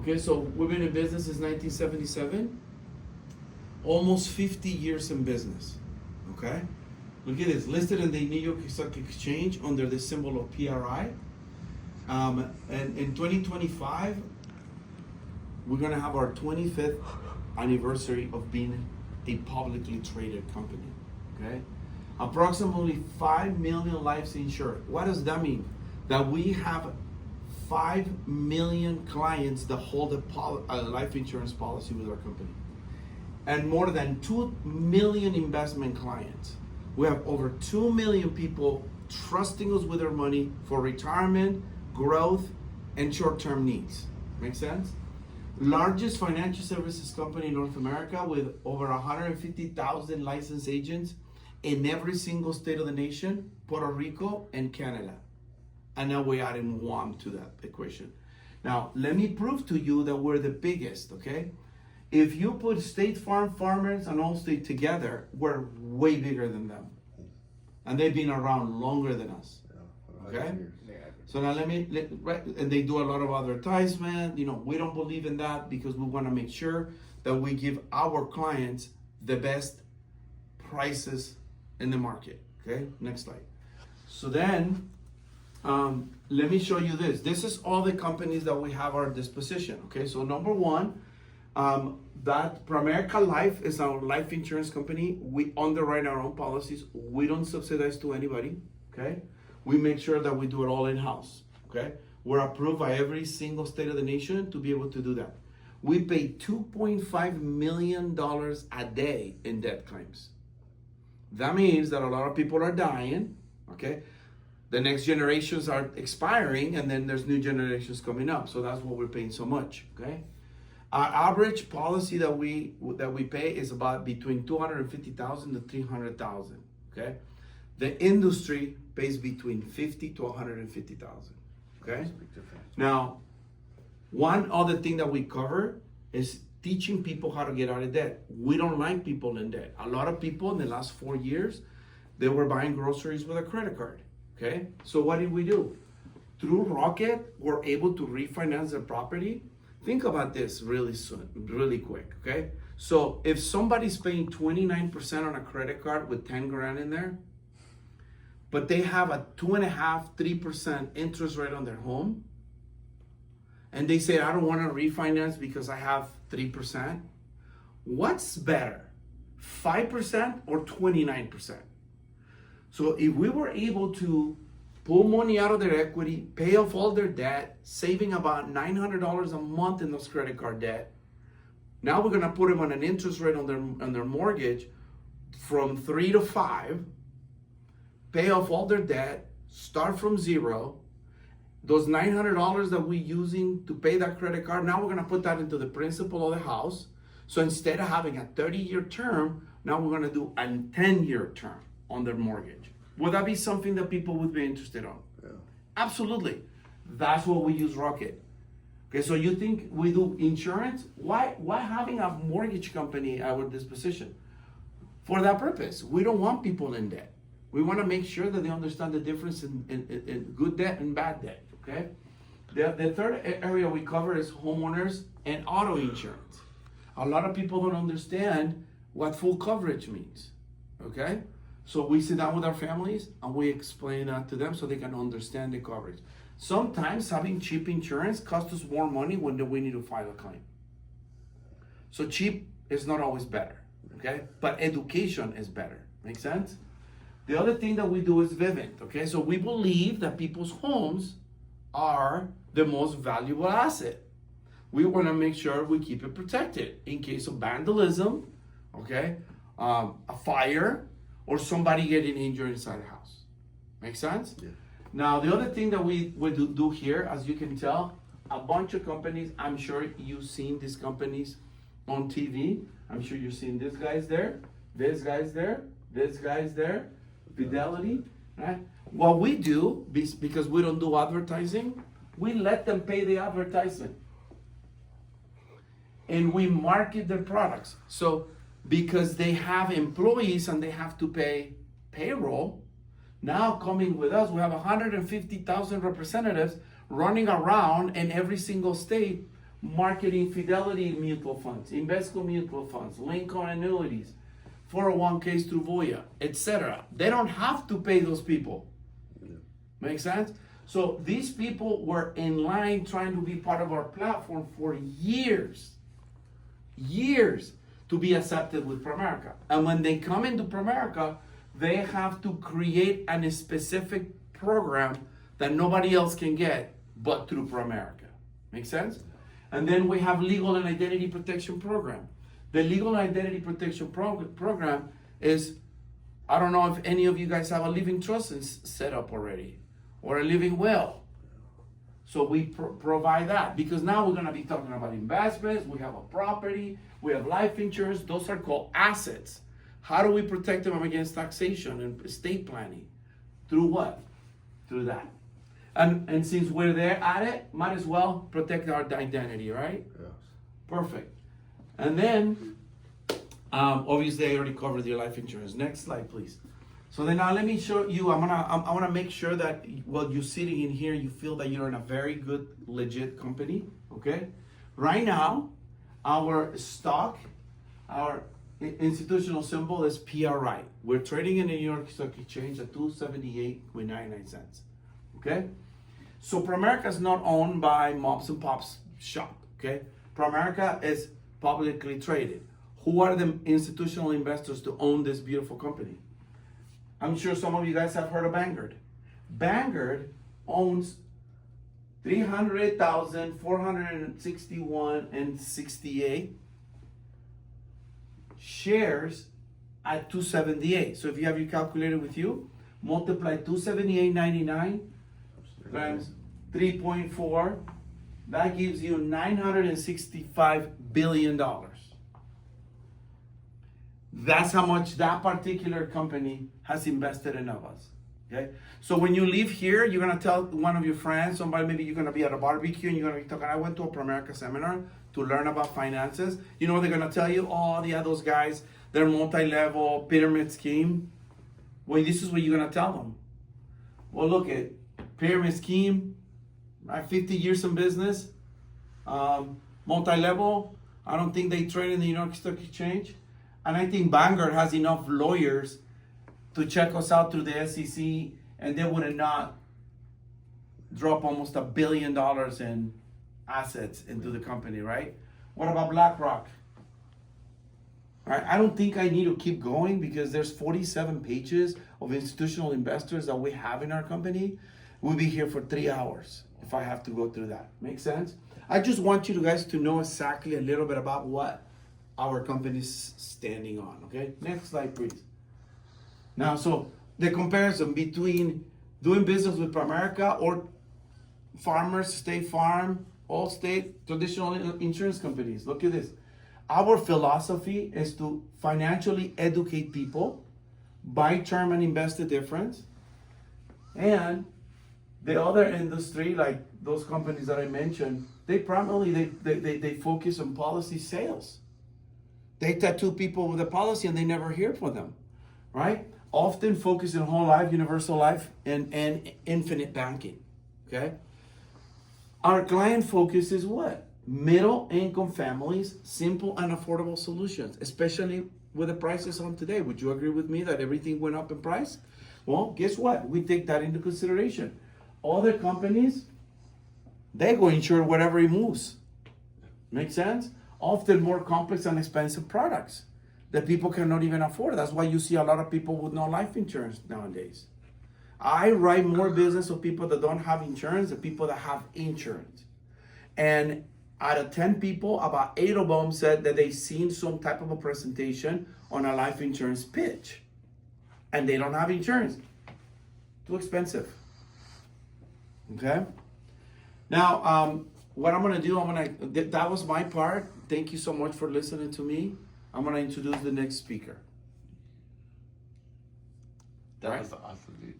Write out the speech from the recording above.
Okay, so we've been in business since 1977. Almost 50 years in business. Okay? Look at this. Listed in the New York Stock Exchange under the symbol of PRI. And in 2025, we're going to have our 25th anniversary of being a publicly traded company. Okay? Approximately 5 million lives insured. What does that mean? That we have 5 million clients that hold a life insurance policy with our company. And more than 2 million investment clients. We have over 2 million people trusting us with their money for retirement, growth, and short-term needs. Make sense? Largest financial services company in North America with over 150,000 licensed agents in every single state of the nation, Puerto Rico, and Canada. And now we're adding Guam to that equation. Now, let me prove to you that we're the biggest, okay? If you put State Farm, Farmers, and Allstate together, we're way bigger than them. And they've been around longer than us, okay? So now and they do a lot of advertisement. You know, we don't believe in that because we want to make sure that we give our clients the best prices in the market, okay? Next slide. So then, let me show you this. This is all the companies that we have at our disposition, okay? So number one, that Primerica Life is our life insurance company. We underwrite our own policies. We don't subsidize to anybody, okay? We make sure that we do it all in-house, okay? We're approved by every single state of the nation to be able to do that. We pay $2.5 million a day in death claims. That means that a lot of people are dying, okay? The next generations are expiring, and then there's new generations coming up. So that's why we're paying so much, okay? Our average policy that we pay is about between $250,000 to $300,000, okay? The industry pays between $50,000 to $150,000, okay? Now, one other thing that we cover is teaching people how to get out of debt. We don't like people in debt. A lot of people in the last 4 years, they were buying groceries with a credit card, okay? So what did we do? Through Rocket, we're able to refinance their property. Think about this really soon, really quick, okay? So if somebody's paying 29% on a credit card with 10 grand in there, but they have a 2.5%, 3% interest rate on their home, and they say, I don't want to refinance because I have 3%, what's better, 5% or 29%? So if we were able to pull money out of their equity, pay off all their debt, saving about $900 a month in those credit card debt, now we're going to put them on an interest rate on their mortgage from 3 to 5, pay off all their debt, start from zero. Those $900 that we're using to pay that credit card, now we're going to put that into the principal of the house. So instead of having a 30-year term, now we're going to do a 10-year term on their mortgage. Would that be something that people would be interested on? Yeah. Absolutely. That's what we use Rocket. Okay, so you think we do insurance? Why having a mortgage company at our disposition? For that purpose. We don't want people in debt. We want to make sure that they understand the difference in good debt and bad debt, okay? The third area we cover is homeowners and auto insurance. A lot of people don't understand what full coverage means, okay? So we sit down with our families and we explain that to them so they can understand the coverage. Sometimes having cheap insurance costs us more money when we need to file a claim. So cheap is not always better, okay? But education is better, make sense? The other thing that we do is Vivint, okay? So we believe that people's homes are the most valuable asset. We want to make sure we keep it protected in case of vandalism, okay? A fire, or somebody getting injured inside the house. Make sense? Yeah. Now, the other thing that we do here, as you can tell, a bunch of companies, I'm sure you've seen these companies on TV. I'm sure you've seen this guy's there, this guy's there, this guy's there, Fidelity, right? What we do, because we don't do advertising, we let them pay the advertisement. And we market their products. So, because they have employees and they have to pay payroll, now coming with us, we have 150,000 representatives running around in every single state marketing Fidelity mutual funds, Invesco mutual funds, Lincoln annuities, 401ks through Voya, etc. They don't have to pay those people. Make sense? So these people were in line trying to be part of our platform for years to be accepted with Primerica. And when they come into Primerica, they have to create a specific program that nobody else can get but through Primerica. Make sense? And then we have legal and identity protection program. The legal and identity protection program is, I don't know if any of you guys have a living trust set up already or a living will. So we provide that, because now we're going to be talking about investments. We have a property, we have life insurance. Those are called assets. How do we protect them against taxation and estate planning? Through what? Through that. And since we're there at it, might as well protect our identity, right? Yes. Perfect. And then, obviously, I already covered your life insurance. Next slide, please. So then now let me show you. I want to make sure that while you're sitting in here, you feel that you're in a very good, legit company. Okay. Right now, our stock, our institutional symbol is PRI. We're trading in the New York Stock Exchange at 278.99 cents. Okay. So Primerica is not owned by moms and pops shop. Okay. Primerica is publicly traded. Who are the institutional investors to own this beautiful company? I'm sure some of you guys have heard of Vanguard. Vanguard owns 300,461.68 shares at 278. So if you have your calculator with you, multiply 278.99 times 3.4, that gives you $965 billion. That's how much that particular company has invested in us. Okay? So when you leave here, you're gonna tell one of your friends, somebody, maybe you're gonna be at a barbecue and you're gonna be talking, I went to a Primerica seminar to learn about finances. You know what they're gonna tell you? Oh, yeah, those guys, they're multi-level pyramid scheme. Well, this is what you're gonna tell them. Well, look at pyramid scheme, 50 years in business, multi-level. I don't think they trade in the New York Stock Exchange. And I think Vanguard has enough lawyers to check us out through the SEC, and they would not drop almost $1 billion in assets into the company, right? What about BlackRock? All right, I don't think I need to keep going because there's 47 pages of institutional investors that we have in our company. We'll be here for 3 hours if I have to go through that. Make sense? I just want you guys to know exactly a little bit about what our company's standing on. Okay, next slide, please. Now, so the comparison between doing business with Primerica or Farmers, State Farm, Allstate, traditional insurance companies. Look at this. Our philosophy is to financially educate people, buy term and invest the difference. And the other industry, like those companies that I mentioned, they primarily they focus on policy sales. They tattoo people with a policy and they never hear from them, right? Often focus on whole life, universal life, and infinite banking, okay? Our client focus is what? Middle income families, simple and affordable solutions, especially with the prices on today. Would you agree with me that everything went up in price? Well, guess what? We take that into consideration. Other companies, they go insure whatever it moves. Make sense? Often more complex and expensive products that people cannot even afford. That's why you see a lot of people with no life insurance nowadays. I write more business of people that don't have insurance than people that have insurance. And out of 10 people, about 8 of them said that they've seen some type of a presentation on a life insurance pitch. And they don't have insurance. Too expensive. Okay? Now, what I'm gonna do, that was my part. Thank you so much for listening to me. I'm gonna introduce the next speaker. That was awesome, dude.